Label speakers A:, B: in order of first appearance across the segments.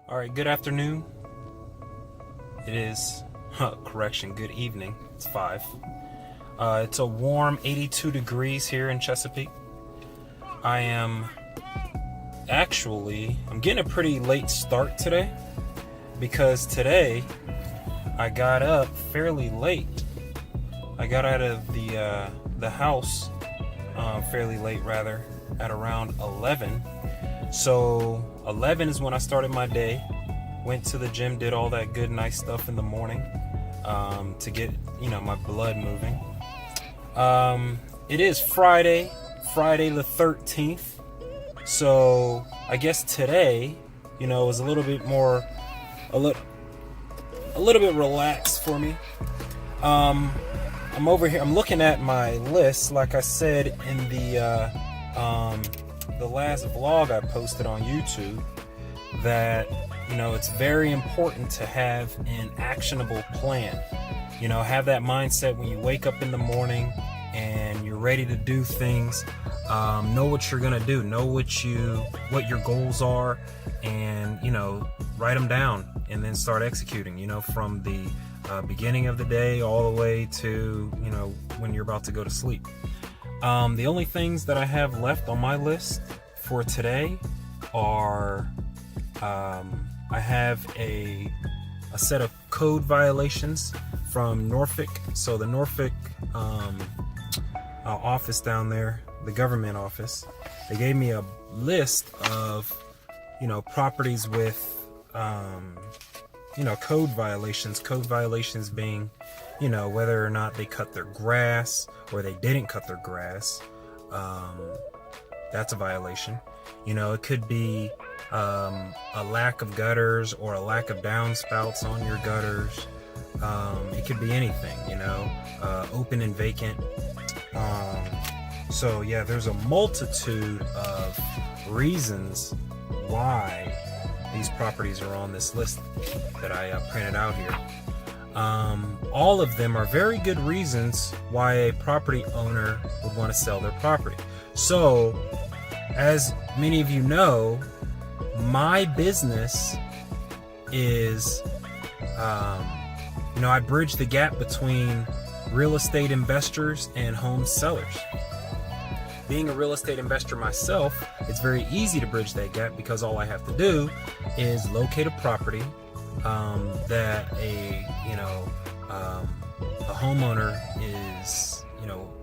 A: All right, good afternoon. It is, correction, good evening. It's 5. It's a warm 82 degrees here in Chesapeake. I'm getting a pretty late start today because today I got up fairly late. I got out of the house fairly late, rather, at around 11. So 11 is when I started my day. Went to the gym, did all that good, nice stuff in the morning to get, my blood moving. It is Friday the 13th. So I guess today, was a little bit relaxed for me. I'm over here. I'm looking at my list, like I said in the last vlog I posted on YouTube, that it's very important to have an actionable plan. Have that mindset when you wake up in the morning and you're ready to do things. Know what you're gonna do. Know what your goals are, and write them down and then start executing. From the beginning of the day all the way to when you're about to go to sleep. The only things that I have left on my list for today are I have a set of code violations from Norfolk. So the Norfolk office down there, the government office, they gave me a list of properties with code violations. Code violations being whether or not they cut their grass or they didn't cut their grass. That's a violation. It could be a lack of gutters or a lack of downspouts on your gutters. It could be anything, open and vacant. So yeah, there's a multitude of reasons why these properties are on this list that I printed out here. All of them are very good reasons why a property owner would want to sell their property. So, as many of you know, my business is, I bridge the gap between real estate investors and home sellers. Being a real estate investor myself, it's very easy to bridge that gap because all I have to do is locate a property that a homeowner is,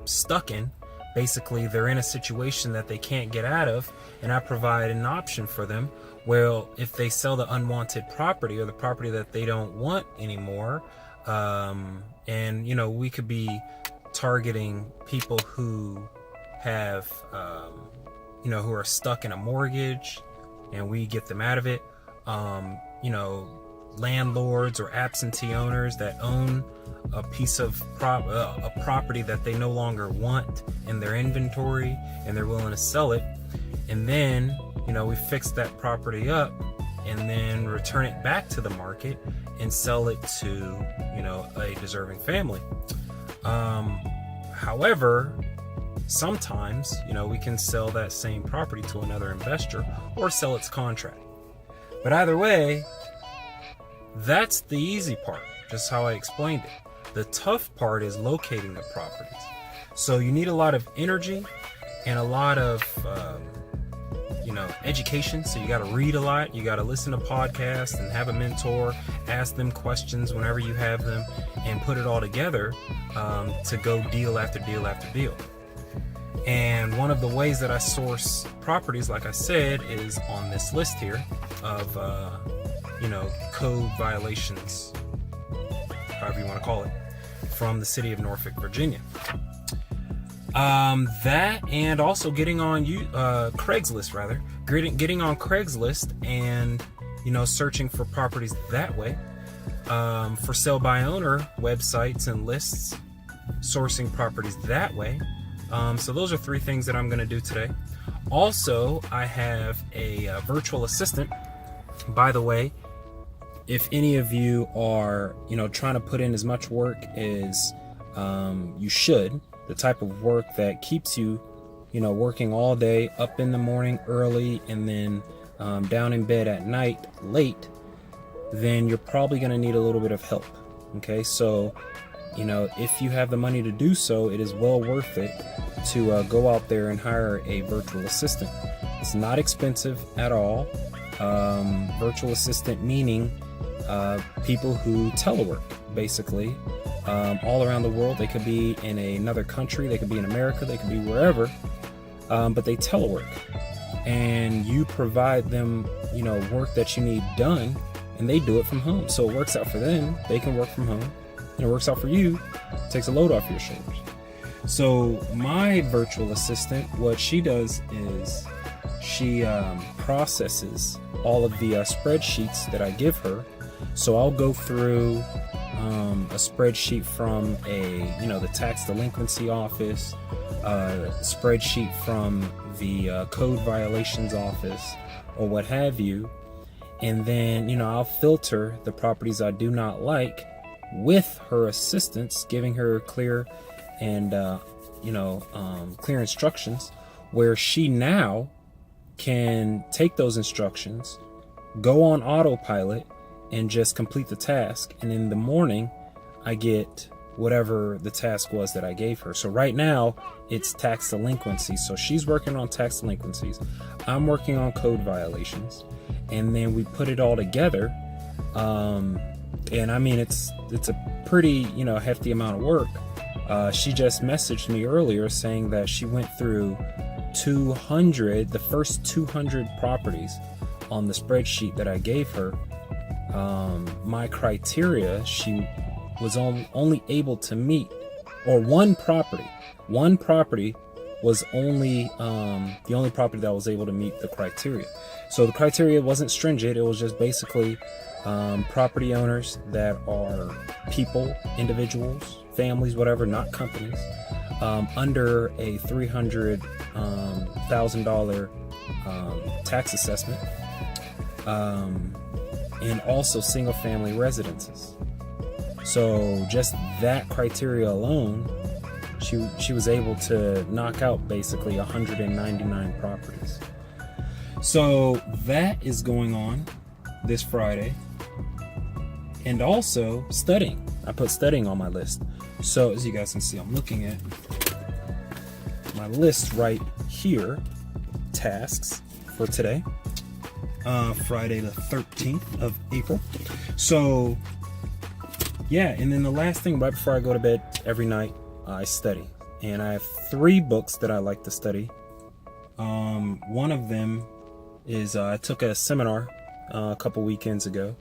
A: stuck in. Basically, they're in a situation that they can't get out of, and I provide an option for them. Well, if they sell the unwanted property or the property that they don't want anymore, and we could be targeting people who have, who are stuck in a mortgage, and we get them out of it. Landlords or absentee owners that own a piece of a property that they no longer want in their inventory, and they're willing to sell it, and then we fix that property up and then return it back to the market and sell it to a deserving family. However, sometimes we can sell that same property to another investor or sell its contract. But either way, that's the easy part, just how I explained it. The tough part is locating the properties. So you need a lot of energy and a lot of education. So you got to read a lot, you got to listen to podcasts and have a mentor, ask them questions whenever you have them, and put it all together to go deal after deal after deal. And one of the ways that I source properties, like I said, is on this list here of code violations, however you want to call it, from the city of Norfolk, Virginia. That, and also getting on Craigslist, rather. Getting on Craigslist and, searching for properties that way. For sale by owner websites and lists, sourcing properties that way. So those are 3 things that I'm going to do today. Also, I have a virtual assistant. By the way, if any of you are, trying to put in as much work as you should, the type of work that keeps you, working all day, up in the morning early, and then down in bed at night late, then you're probably going to need a little bit of help. Okay, so if you have the money to do so, it is well worth it to go out there and hire a virtual assistant. It's not expensive at all. Virtual assistant meaning people who telework, basically, all around the world. They could be in another country, they could be in America, they could be wherever, but they telework, and you provide them work that you need done, and they do it from home. So it works out for them. They can work from home, and it works out for you. It takes a load off your shoulders. So my virtual assistant, what she does is she processes all of the spreadsheets that I give her. So I'll go through a spreadsheet from the tax delinquency office, spreadsheet from the code violations office, or what have you, and then I'll filter the properties I do not like with her assistance, giving her clear and clear instructions, where she now can take those instructions, go on autopilot, and just complete the task. And in the morning, I get whatever the task was that I gave her. So right now, it's tax delinquencies. So she's working on tax delinquencies. I'm working on code violations. And then we put it all together. And I mean, it's a pretty, hefty amount of work. She just messaged me earlier saying that she went through the first 200 properties on the spreadsheet that I gave her. My criteria, she was only able to meet, or one property was only the only property that was able to meet the criteria. So the criteria wasn't stringent. It was just basically property owners that are people, individuals, families, whatever, not companies, under a $300,000 tax assessment, and also single family residences. So just that criteria alone, she was able to knock out basically 199 properties. So that is going on this Friday. And also studying. I put studying on my list. So as you guys can see, I'm looking at my list right here. Tasks for today. Friday the 13th of April. So yeah, and then the last thing right before I go to bed every night, I study. And I have 3 books that I like to study. One of them is I took a seminar a couple weekends ago,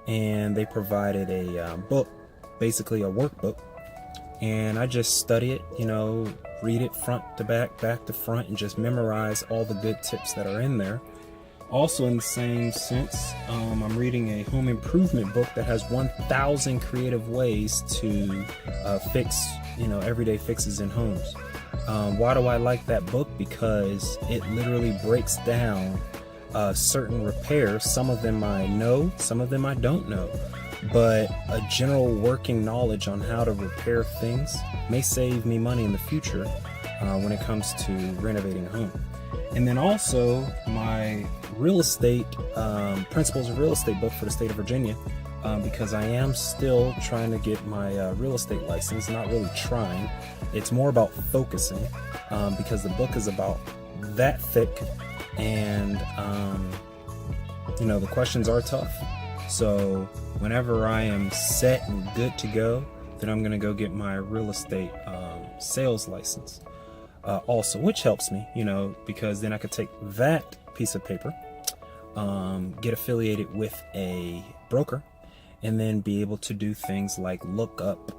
A: and they provided a book, basically a workbook, and I just study it, read it front to back, back to front, and just memorize all the good tips that are in there. Also, in the same sense, I'm reading a home improvement book that has 1,000 creative ways to fix, everyday fixes in homes. Why do I like that book? Because it literally breaks down certain repairs. Some of them I know, some of them I don't know. But a general working knowledge on how to repair things may save me money in the future when it comes to renovating a home. And then also my real estate, Principles of Real Estate book for the state of Virginia, because I am still trying to get my real estate license. Not really trying. It's more about focusing, because the book is about that thick, and the questions are tough. So whenever I am set and good to go, then I'm going to go get my real estate sales license also, which helps me, because then I could take that piece of paper, get affiliated with a broker, and then be able to do things like look up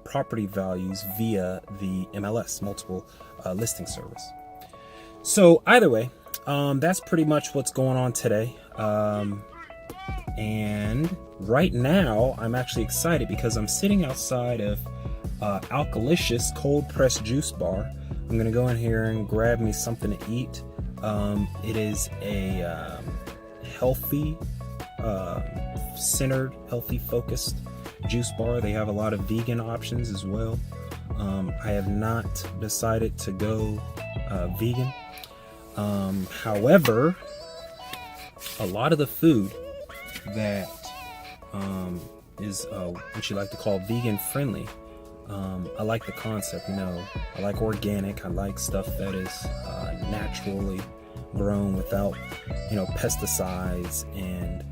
A: property values via the MLS, multiple listing service. So either way, that's pretty much what's going on today. And right now, I'm actually excited because I'm sitting outside of Alkalicious Cold Pressed Juice Bar. I'm going to go in here and grab me something to eat. It is a healthy, centered, healthy, focused juice bar. They have a lot of vegan options as well. I have not decided to go vegan. However, a lot of the food that is what you like to call vegan friendly, I like the concept. You know, I like organic. I like stuff that is naturally grown without, you know, pesticides and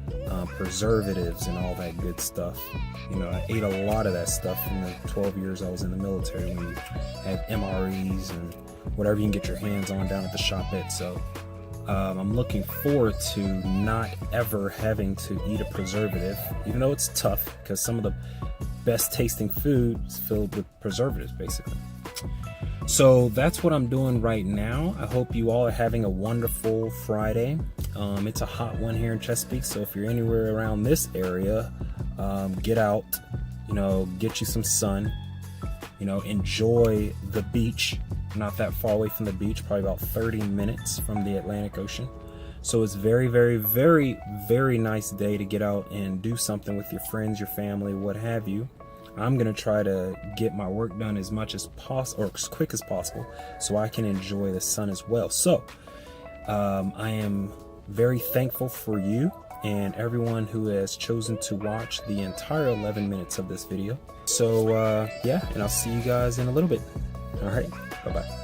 A: preservatives and all that good stuff. You know, I ate a lot of that stuff in the 12 years I was in the military, when you had MREs and whatever you can get your hands on down at the shopette. So I'm looking forward to not ever having to eat a preservative, even though it's tough, because some of the best tasting food is filled with preservatives, basically. So that's what I'm doing right now. I hope you all are having a wonderful Friday. It's a hot one here in Chesapeake, so if you're anywhere around this area, get out, you know, get you some sun, you know, enjoy the beach. Not that far away from the beach, probably about 30 minutes from the Atlantic Ocean. So it's very, very, very, very nice day to get out and do something with your friends, your family, what have you. I'm gonna try to get my work done as much as possible, or as quick as possible, so I can enjoy the sun as well. So I am very thankful for you and everyone who has chosen to watch the entire 11 minutes of this video. So yeah, and I'll see you guys in a little bit. All right, bye-bye.